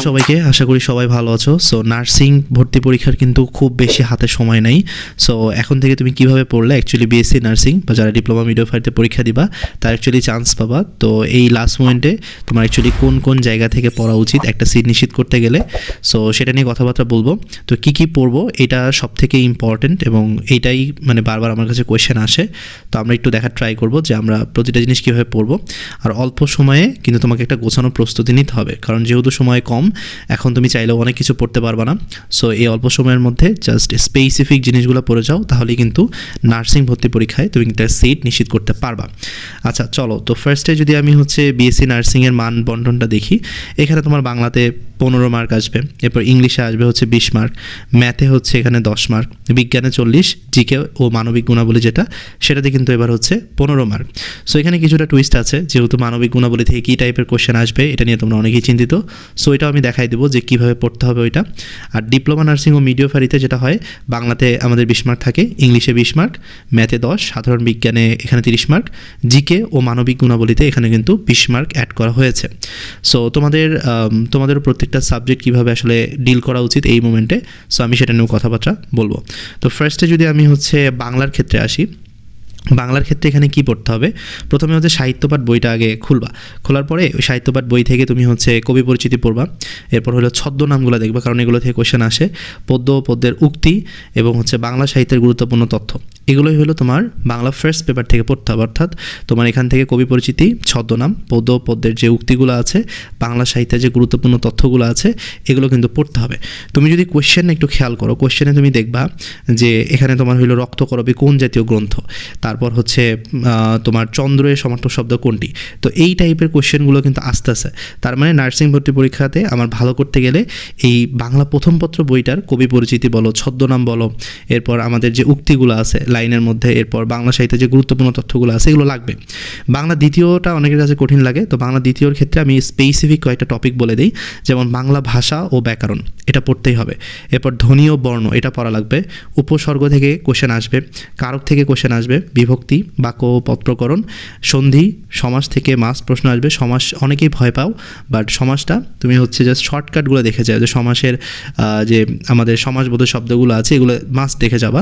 সবাইকে, আশা করি সবাই ভালো আছো। সো নার্সিং ভর্তি পরীক্ষার কিন্তু খুব বেশি হাতে সময় নেই। সো এখন থেকে তুমি কিভাবে পড়লে অ্যাকচুয়ালি বিএসসি নার্সিং বা যারা ডিপ্লোমা মিডওয়াইফারিতে পরীক্ষা দিবা তার অ্যাকচুয়ালি চান্স পাবা। তো এই লাস্ট মোমেন্টে তোমার অ্যাকচুয়ালি কোন কোন জায়গা থেকে পড়া উচিত একটা সিট নিশ্চিত করতে গেলে, সো সেটা নিয়ে কথাবার্তা বলবো। তো কী পড়বো এটা সব থেকে ইম্পর্টেন্ট এবং এইটাই মানে বারবার আমার কাছে কোয়েশ্চেন আসে। তো আমরা একটু দেখার ট্রাই করবো যে আমরা প্রতিটা জিনিস কীভাবে পড়বো। আর অল্প সময়ে কিন্তু তোমাকে একটা গোছানো প্রস্তুতি নিতে হবে, কারণ যেহেতু সময় কম, এখন তুমি চাইলেও অনেক কিছু পড়তে পারবা না। সো এই অল্প সময়ের মধ্যে জাস্ট স্পেসিফিক জিনিসগুলো পড়ে যাও, তাহলেই কিন্তু নার্সিং ভর্তি পরীক্ষায় তুমি একটা সিট নিশ্চিত করতে পারবা। আচ্ছা চলো, তো ফার্স্টে যদি আমি বিএসসি নার্সিংয়ের মান বন্টনটা দেখি, এখানে তোমার বাংলাতে 15 মার্ক আসবে, এরপর ইংলিশে আসবে 20 মার্ক, ম্যাথে এখানে 10 মার্ক, বিজ্ঞানে 40, জিকে ও মানবিক গুণাবলী সেটাতে কিন্তু এবার 15 মার্ক। সো এখানে কিছুটা টুইস্ট আছে, যেহেতু মানবিক গুণাবলী থেকে কী টাইপের কোশ্চেন আসবে এটা নিয়ে তোমরা অনেকেই চিন্তিত। সো এটাও আমি দেখাই দেবো যে কীভাবে পড়তে হবে ওইটা। আর ডিপ্লোমা নার্সিং ও মিডওয়াইফারিতে যেটা হয়, বাংলাতে আমাদের 20 মার্ক থাকে, ইংলিশে 20 মার্ক, ম্যাথে 10, সাধারণ বিজ্ঞানে এখানে 30 মার্ক, জিকে ও মানবিক গুণাবলীতে এখানে কিন্তু 20 মার্ক অ্যাড করা হয়েছে। সো তোমাদের প্রত্যেকটা সাবজেক্ট কীভাবে আসলে ডিল করা উচিত এই মোমেন্টে, সো আমি সেটা নিয়েও কথাবার্তা বলবো। তো ফার্স্টে যদি আমি বাংলার ক্ষেত্রে আসি, বাংলার ক্ষেত্রে এখানে কি পড়তে হবে, প্রথমে সাহিত্যপাঠ বইটা আগে খোলার পরে ওই সাহিত্যপাঠ বই থেকে তুমি কবি পরিচিতি পড়বা, এরপর ছদ্মনামগুলো দেখবা, কারণ এগুলো থেকে কোশ্চেন আসে, পদ্য ও পদ্যের উক্তি এবং বাংলা সাহিত্যের গুরুত্বপূর্ণ তথ্য, এগুলোই তোমার বাংলা ফার্স্ট পেপার থেকে পড়তে হবে। অর্থাৎ তোমার এখান থেকে কবি পরিচিতি, ছদ্মনাম, পদ্য ও পদ্যের যে উক্তিগুলো আছে, বাংলা সাহিত্যের যে গুরুত্বপূর্ণ তথ্যগুলো আছে, এগুলো কিন্তু পড়তে হবে। তুমি যদি কোশ্চেন একটু খেয়াল করো, কোশ্চেনে তুমি দেখবা যে এখানে তোমার রক্তকরবী কোন জাতীয় গ্রন্থ, তারপর তোমার চন্দ্রের সমার্থক শব্দ কোনটি। তো এই টাইপের কোশ্চেনগুলো কিন্তু আসতেছে। তার মানে নার্সিং ভর্তি পরীক্ষাতে আমার ভালো করতে গেলে এই বাংলা প্রথম পত্র বইটার কবি পরিচিতি বলো, ছদ্মনাম বলো, এরপর আমাদের যে উক্তিগুলো আছে লাইনের মধ্যে, এরপর বাংলা সাহিত্যে যে গুরুত্বপূর্ণ তথ্যগুলো আছে এগুলো লাগবে। বাংলা দ্বিতীয়টা অনেকের কাছে কঠিন লাগে, তো বাংলা দ্বিতীয়র ক্ষেত্রে আমি স্পেসিফিক কয়েকটা টপিক বলে দিই, যেমন বাংলা ভাষা ও ব্যাকরণ, এটা পড়তেই হবে। এরপর ধ্বনি ও বর্ণ, এটা পড়া লাগবে। উপসর্গ থেকে কোশ্চেন আসবে, কারক থেকে কোশ্চেন আসবে, বিভক্তি, বাক্য ও পদপ্রকরণ, সন্ধি, সমাস থেকে মাস্ট প্রশ্ন আসবে। সমাস অনেকেই ভয় পাও, বাট সমাসটা তুমি জাস্ট শর্টকাটগুলো দেখে যাও, যে সমাসের যে আমাদের সমাসবোধক শব্দগুলো আছে এগুলো মাস্ট দেখে যাবা।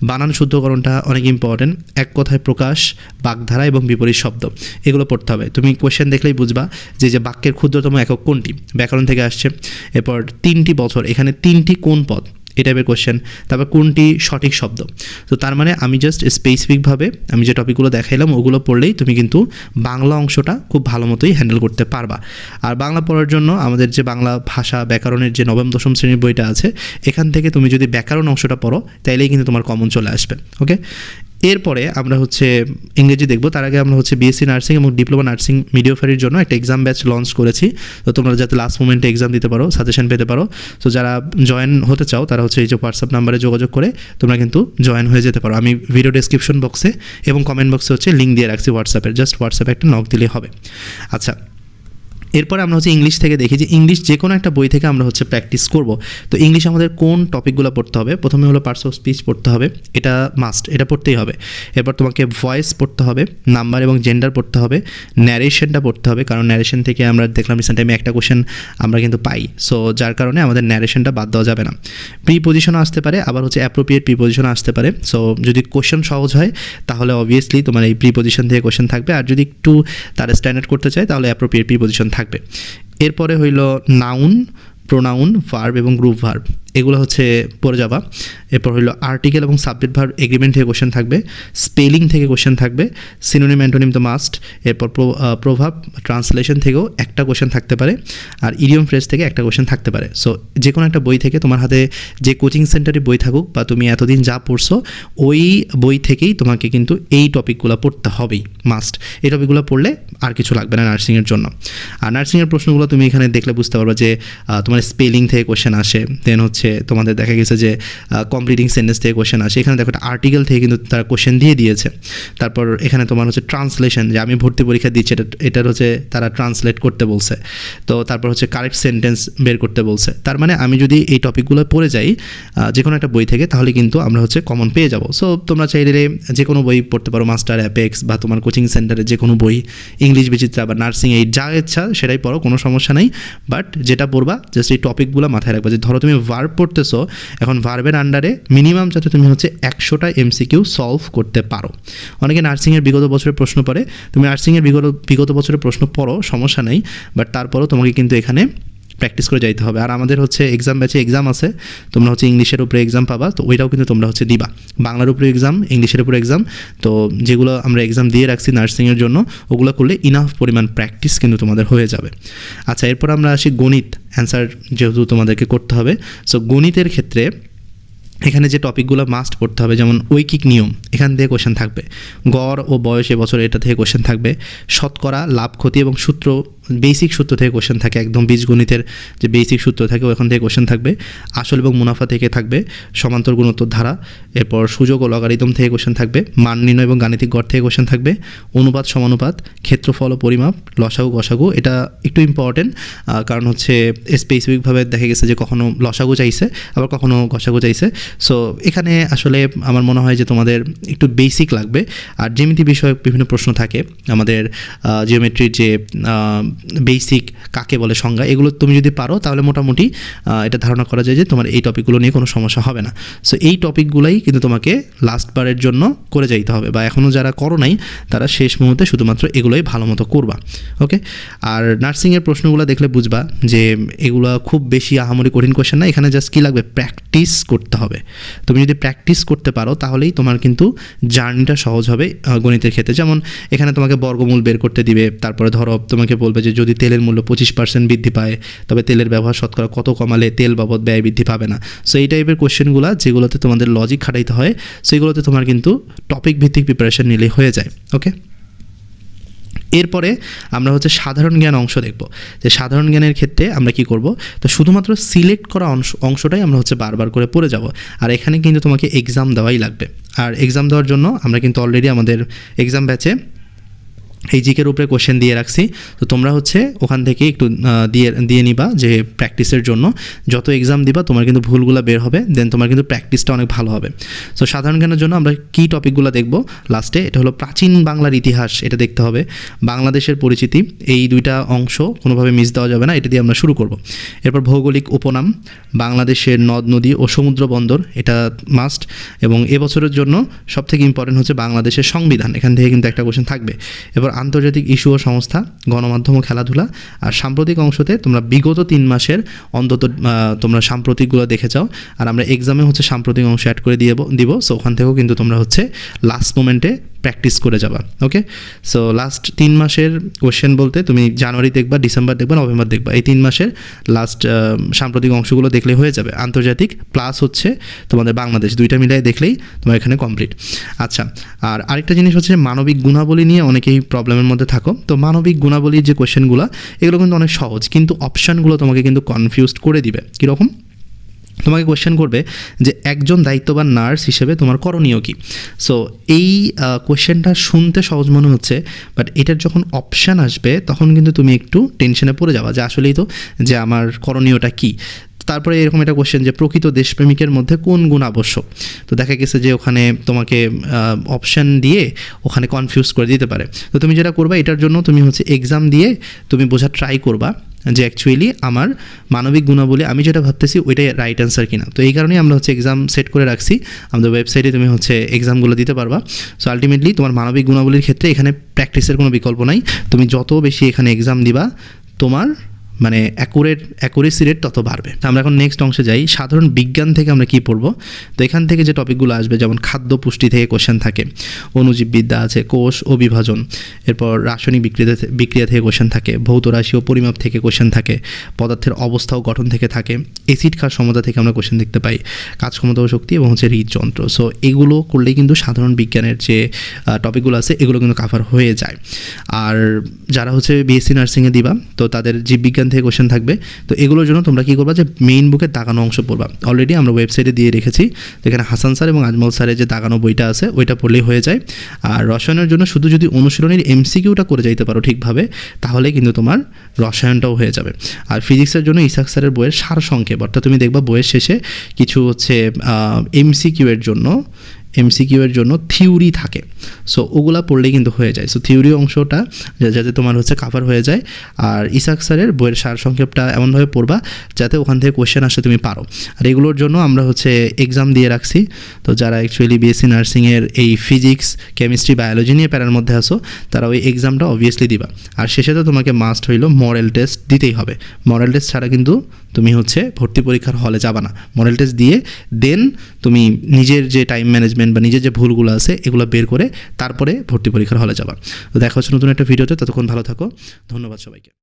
বানান শুদ্ধকরণটা অনেক ইম্পর্টেন্ট, এক কথায় প্রকাশ, বাগধারা এবং বিপরীত শব্দ, এগুলো পড়তে হবে। তুমি কোশ্চেন দেখলেই বুঝবা যে বাক্যের ক্ষুদ্রতম একক কোনটি, ব্যাকরণ থেকে আসছে। এরপর 3টি বছর, এখানে 3টি কোন পদ, এই টাইপের কোশ্চেন। তারপর কোনটি সঠিক শব্দ। তো তার মানে আমি জাস্ট স্পেসিফিকভাবে আমি যে টপিকগুলো দেখাইলাম ওগুলো পড়লেই তুমি কিন্তু বাংলা অংশটা খুব ভালো মতোই হ্যান্ডেল করতে পারবা। আর বাংলা পড়ার জন্য আমাদের যে বাংলা ভাষা ব্যাকরণের যে 9ম-10ম শ্রেণীর বইটা আছে, এখান থেকে তুমি যদি ব্যাকরণ অংশটা পড়ো তাইলেই কিন্তু তোমার কমন চলে আসবে। ওকে, এরপরে আমরা ইংরেজি দেখব। তার আগে আমরা বিএসসি নার্সিং এবং ডিপ্লোমা নার্সিং মিডওয়াইফারির জন্য একটা এক্সাম ব্যাচ লঞ্চ করেছি। তো তোমরা যাতে লাস্ট মোমেন্টে এক্সাম দিতে পারো, সাজেশন পেতে পারো। তো যারা জয়েন হতে চাও তারা এই যে হোয়াটসঅ্যাপ নাম্বারে যোগাযোগ করে তোমরা কিন্তু জয়েন হয়ে যেতে পারো। আমি ভিডিও ডেসক্রিপশন বক্সে এবং কমেন্ট বক্সে লিঙ্ক দিয়ে রাখছি হোয়াটসঅ্যাপের, জাস্ট হোয়াটসঅ্যাপে একটা নক দিলেই হবে। আচ্ছা, এরপরে আমরা ইংলিশ থেকে দেখি যে ইংলিশ যে কোনো একটা বই থেকে আমরা প্র্যাকটিস করব। তো ইংলিশ আমাদের কোন টপিকগুলো পড়তে হবে, প্রথমে পার্টস অফ স্পিচ পড়তে হবে, এটা মাস্ট, এটা পড়তেই হবে। এরপর তোমাকে ভয়েস পড়তে হবে, নাম্বার এবং জেন্ডার পড়তে হবে, ন্যারেশনটা পড়তে হবে, কারণ ন্যারেশন থেকে আমরা দেখলাম রিসেন্ট টাইমে একটা কোশ্চেন আমরা কিন্তু পাই। সো যার কারণে আমাদের ন্যারেশনটা বাদ দেওয়া যাবে না। প্রিপোজিশনও আসতে পারে, আবার অ্যাপ্রোপ্রিয়েট প্রিপোজিশনও আসতে পারে। সো যদি কোশ্চেন সহজ হয় তাহলে অবভিয়াসলি তোমার এই প্রিপোজিশন থেকে কোশ্চেন থাকবে, আর যদি একটু তারা স্ট্যান্ডার্ড করতে চায় তাহলে অ্যাপ্রোপ্রিয়েট প্রিপোজিশন থাকবে। এরপরে নাউন, প্রোনাউন, ভার্ব এবং গ্রুপ ভার্ব, এগুলো পড়ে যাবা। এরপর আর্টিকেল এবং সাবজেক্ট ভার্ব এগ্রিমেন্ট থেকে কোশ্চেন থাকবে, স্পেলিং থেকে কোশ্চেন থাকবে, সিনোনিম অ্যান্টোনিম তো মাস্ট। এরপর প্রভাব ট্রান্সলেশন থেকেও একটা কোশ্চেন থাকতে পারে, আর ইডিয়ম ফ্রেজ থেকে একটা কোশ্চেন থাকতে পারে। সো যে কোনো একটা বই থেকে, তোমার হাতে যে কোচিং সেন্টারে বই থাকুক বা তুমি এতদিন যা পড়ছো ওই বই থেকেই তোমাকে কিন্তু এই টপিকগুলো পড়তে হবেই, মাস্ট। এই টপিকগুলো পড়লে আর কিছু লাগবে না নার্সিংয়ের জন্য। আর নার্সিংয়ের প্রশ্নগুলো তুমি এখানে দেখলে বুঝতে পারবে যে তোমার স্পেলিং থেকে কোশ্চেন আসে, দেন হচ্ছে তোমাদের দেখা গেছে যে কমপ্লিটিং সেন্টেন্স থেকে কোশ্চেন আসে। এখানে দেখো একটা আর্টিকেল থেকে কিন্তু তারা কোশ্চেন দিয়ে দিয়েছে। তারপর এখানে তোমার হচ্ছে ট্রান্সলেশন, যে আমি ভর্তি পরীক্ষা দিচ্ছি এটার হচ্ছে তারা ট্রান্সলেট করতে বলছে। তো তারপর হচ্ছে কারেক্ট সেন্টেন্স বের করতে বলছে। তার মানে আমি যদি এই টপিকগুলো পড়ে যাই যে কোনো একটা বই থেকে, তাহলে কিন্তু আমরা হচ্ছে কমন পেয়ে যাব। সো তোমরা চাইলে যে কোনো বই পড়তে পারো, মাস্টার, অ্যাপেক্স বা তোমার কোচিং সেন্টারে যে কোনো বই, ইংলিশ বিচিত্রা বা নার্সিং এইড, যা ইচ্ছা সেটাই পড়ো, কোনো সমস্যা নেই। বাট যেটা পড়বা জাস্ট এই টপিকগুলো মাথায় রাখবা, যে ধরো তুমি ভার্ব পড়তেছো, এখন ভার্বের আন্ডারে মিনিমাম যাতে তুমি হচ্ছে 100টা এমসিকিউ সলভ করতে পারো। অনেকে নার্সিংয়ের বিগত বছরের প্রশ্ন পড়ে, তুমি নার্সিংয়ের বিগত বছরের প্রশ্ন পড়ো, সমস্যা নেই, বাট তারপরও তোমাকে কিন্তু এখানে প্র্যাকটিস করে যাইতে হবে। আর আমাদের হচ্ছে এক্সাম ব্যাচে এক্সাম আছে, তোমরা হচ্ছে ইংলিশের উপরে এক্সাম পাবা, তো ওইটাও কিন্তু তোমরা হচ্ছে দিবা। বাংলার উপরে এক্সাম, ইংলিশের উপরে এক্সাম, তো যেগুলো আমরা এক্সাম দিয়ে রাখছি নার্সিংয়ের জন্য, ওগুলো করলে ইনাফ পরিমাণ প্র্যাকটিস কিন্তু তোমাদের হয়ে যাবে। আচ্ছা, এরপর আমরা আসি গণিত অ্যান্সার, যেহেতু তোমাদেরকে করতে হবে। সো গণিতের ক্ষেত্রে এখানে যে টপিকগুলো মাস্ট পড়তে হবে, যেমন ঐকিক নিয়ম, এখান থেকে কোশ্চেন থাকবে। গড় ও বয়স এবছর, এটা থেকে কোশ্চেন থাকবে। শতকরা, লাভ ক্ষতি এবং সূত্র, বেসিক সূত্র থেকে কোশ্চেন থাকে, একদম বীজগণিতের যে বেসিক সূত্র থাকে ওখান থেকে কোশ্চেন থাকবে। আসল এবং মুনাফা থেকে থাকবে। সমান্তর গুণোত্তর ধারা, এরপর সুযোগ ও লগারিদম থেকে কোশ্চেন থাকবে। মান নির্ণয় এবং গাণিতিক গড় থেকে কোশ্চেন থাকবে। অনুপাত সমানুপাত, ক্ষেত্রফল ও পরিমাপ, লসাগু গসাগু, এটা একটু ইম্পর্টেন্ট, কারণ হচ্ছে স্পেসিফিকভাবে দেখা গেছে যে কখনো লসাগু চাইছে, আবার কখনো গসাগু চাইছে। সো এখানে আসলে আমার মনে হয় যে তোমাদের একটু বেসিক লাগবে। আর জ্যামিতি বিষয়ক বিভিন্ন প্রশ্ন থাকে, আমাদের জিওমেট্রির যে বেসিক কাকে বলে সংজ্ঞা, এগুলো তুমি যদি পারো তাহলে মোটামুটি এটা ধারণা করা যায় যে তোমার এই টপিকগুলো নিয়ে কোনো সমস্যা হবে না। সো এই টপিকগুলোই কিন্তু তোমাকে লাস্টবারের জন্য করে যাইতে হবে, বা এখনও যারা করো নাই তারা শেষ মুহূর্তে শুধুমাত্র এগুলোই ভালো মতো করবা। ওকে, আর নার্সিংয়ের প্রশ্নগুলো দেখলে বুঝবা যে এগুলো খুব বেশি আহামরি কঠিন কোয়েশ্চেন না, এখানে জাস্ট কী লাগবে, প্র্যাকটিস করতে হবে। তুমি যদি প্র্যাকটিস করতে পারো তাহলেই তোমার কিন্তু জার্নিটা সহজ হবে গণিতের ক্ষেত্রে। যেমন এখানে তোমাকে বর্গমূল বের করতে দিবে, তারপরে ধরো তোমাকে বলবে যে যদি তেলের মূল্য 25% বৃদ্ধি পায়, তবে তেলের ব্যবহার শতকরা কত কমালে তেল বাবদ ব্যয় বৃদ্ধি পাবে না। সো এই টাইপের কোয়েশ্চেনগুলো যেগুলোতে তোমাদের লজিক খাটাইতে হয়, সেইগুলোতে তোমার কিন্তু টপিক ভিত্তিক প্রিপারেশন নিলেই হয়ে যায়। ওকে, এরপরে আমরা হচ্ছে সাধারণ জ্ঞান অংশ দেখব। যে সাধারণ জ্ঞানের ক্ষেত্রে আমরা কি করব, তো শুধুমাত্র সিলেক্ট করা অংশটাই আমরা হচ্ছে বারবার করে পড়ে যাব। আর এখানে কিন্তু তোমাকে এক্সাম দেওয়াই লাগবে। আর এক্সাম দেওয়ার জন্য আমরা কিন্তু অলরেডি আমাদের এক্সাম ব্যাচে এই জিকের উপরে কোশ্চেন দিয়ে রাখছি, তো তোমরা হচ্ছে ওখান থেকে একটু দিয়ে নিবা, যে প্র্যাকটিসের জন্য যত এক্সাম দিবা তোমার কিন্তু ভুলগুলো বের হবে, দেন তোমার কিন্তু প্র্যাকটিসটা অনেক ভালো হবে। সো সাধারণ জ্ঞানের জন্য আমরা কী টপিকগুলো দেখব লাস্টে, এটা হলো প্রাচীন বাংলার ইতিহাস, এটা দেখতে হবে। বাংলাদেশের পরিচিতি, এই দুইটা অংশ কোনোভাবে মিস দেওয়া যাবে না, এটা দিয়ে আমরা শুরু করব। এরপর ভৌগোলিক উপনাম, বাংলাদেশের নদ নদী ও সমুদ্র বন্দর, এটা মাস্ট। এবং এবছরের জন্য সবথেকে ইম্পর্টেন্ট হচ্ছে বাংলাদেশের সংবিধান, এখান থেকে কিন্তু একটা কোশ্চেন থাকবে। এবার আন্তর্জাতিক ইস্যু ও সংস্থা, গণমাধ্যম ও খেলাধুলা। আর সাম্প্রতিক অংশতে তোমরা বিগত 3 মাসের অন্তত তোমরা সাম্প্রতিকগুলো দেখে যাও, আর আমরা এক্সামে হচ্ছে সাম্প্রতিক অংশ অ্যাড করে দিব। সো ওখান থেকেও কিন্তু তোমরা হচ্ছে লাস্ট মোমেন্টে প্র্যাকটিস করে যাবা। ওকে, সো লাস্ট 3 মাসের কোশ্চেন বলতে তুমি জানুয়ারি দেখবা, ডিসেম্বর দেখবা, নভেম্বর দেখবা, এই 3 মাসের লাস্ট সাম্প্রতিক অংশগুলো দেখলে হয়ে যাবে। আন্তর্জাতিক প্লাস হচ্ছে তোমাদের বাংলাদেশ, দুইটা মিলাই দেখলেই তোমার এখানে কমপ্লিট। আচ্ছা, আর আরেকটা জিনিস হচ্ছে মানবিক গুণাবলী নিয়ে অনেকেই প্রবলেমের মধ্যে থাকো। তো মানবিক গুণাবলীর যে কোশ্চেনগুলো, এগুলো কিন্তু অনেক সহজ, কিন্তু অপশানগুলো তোমাকে কিন্তু কনফিউজড করে দিবে। কীরকম, তোমাকে কোয়েশ্চেন করবে যে একজন দায়িত্ববান নার্স হিসেবে তোমার করণীয় কী। সো এই কোয়েশ্চেনটা শুনতে সহজ মনে হচ্ছে, বাট এটার যখন অপশান আসবে তখন কিন্তু তুমি একটু টেনশনে পড়ে যাবা, যে আসলেই তো যে আমার করণীয়টা কী। তারপরে এরকম একটা কোশ্চেন যে প্রকৃত দেশপ্রেমিকের মধ্যে কোন গুণ আবশ্যক। তো দেখা গেছে যে ওখানে তোমাকে অপশান দিয়ে ওখানে কনফিউজ করে দিতে পারে। তো তুমি যেটা করবা, এটার জন্য তুমি হচ্ছে এক্সাম দিয়ে তুমি বোঝার ট্রাই করবা যে অ্যাকচুয়ালি আমার মানবিক গুণাবলী আমি যেটা ভাবতেছি ওইটাই রাইট অ্যান্সার কিনা। তো এই কারণেই আমরা হচ্ছে এক্সাম সেট করে রাখছি, আমাদের ওয়েবসাইটে তুমি হচ্ছে এক্সামগুলো দিতে পারবা। সো আলটিমেটলি তোমার মানবিক গুণাবলীর ক্ষেত্রে এখানে প্র্যাকটিসের কোনো বিকল্প নাই। তুমি যত বেশি এখানে এক্সাম দিবা তোমার মানে অ্যাকুরেসি রেট তত বাড়বে। আমরা এখন নেক্সট অংশে যাই। সাধারণ বিজ্ঞান থেকে আমরা কী পড়ব, তো এখান থেকে যে টপিকগুলো আসবে, যেমন খাদ্য পুষ্টি থেকে কোশ্চেন থাকে, অণুজীববিদ্যা আছে, কোষ ও বিভাজন, এরপর রাসায়নিক বিক্রিয়া থেকে কোশ্চেন থাকে, ভৌত রাশি ও পরিমাপ থেকে কোশ্চেন থাকে, পদার্থের অবস্থা ও গঠন থেকে থাকে, অ্যাসিড খাওয়ার ক্ষমতা থেকে আমরা কোশ্চেন দেখতে পাই, কাজ ক্ষমতা ও শক্তি এবং হচ্ছে হৃদযন্ত্র। সো এগুলো করলেই কিন্তু সাধারণ বিজ্ঞানের যে টপিকগুলো আছে এগুলো কিন্তু কাভার হয়ে যায়। আর যারা হচ্ছে বিএসসি নার্সিংয়ে দিবা, তো তাদের জীববিজ্ঞান থেকে কোশ্চেন থাকবে। তো এগুলোর জন্য তোমরা কী করবা যে মেইন বুকের দাগানো অংশ পড়বা। অলরেডি আমরা ওয়েবসাইটে দিয়ে রেখেছি, এখানে হাসান স্যার এবং আজমল স্যারের যে দাগানো বইটা আছে ওইটা পড়লেই হয়ে যায়। আর রসায়নের জন্য শুধু যদি অনুশীলনীর এমসিকিউটা করে যাইতে পারো ঠিকভাবে, তাহলে কিন্তু তোমার রসায়নটাও হয়ে যাবে। আর ফিজিক্সের জন্য ইসাক স্যারের বইয়ের সারসংক্ষেপ, অর্থাৎ তুমি দেখবা বইয়ের শেষে কিছু হচ্ছে এমসিকিউ এর জন্য থিওরি থাকে, সো ওগুলা পড়লেই কিন্তু হয়ে যায়। সো থিওরি অংশটা যাতে তোমার হচ্ছে কাভার হয়ে যায়। আর ইসাক স্যারের বইয়ের সারসংক্ষেপটা এমনভাবে পড়বা যাতে ওখান থেকে কোশ্চেন আসে তুমি পারো। আর এগুলোর জন্য আমরা হচ্ছে এক্সাম দিয়ে রাখছি। তো যারা অ্যাকচুয়ালি বিএসসি নার্সিংয়ের এই ফিজিক্স, কেমিস্ট্রি, বায়োলজি নিয়ে প্যারার মধ্যে আসো, তারা ওই এক্সামটা অবভিয়াসলি দিবা। আর শেষে তো তোমাকে মাস্ট হইলো মডেল টেস্ট দিতেই হবে। মডেল টেস্ট ছাড়া কিন্তু তুমি হচ্ছে ভর্তি পরীক্ষার হলে যাবা না। মডেল টেস্ট দিয়ে দেন তুমি নিজের যে টাইম ম্যানেজমেন্ট বা নিজের যে ভুলগুলো আছে এগুলো বের করে তারপরে ভর্তি পরীক্ষার হলে যাবা। তো দেখা হচ্ছে নতুন একটা ভিডিওতে, ততক্ষণ ভালো থাকো। ধন্যবাদ সবাইকে।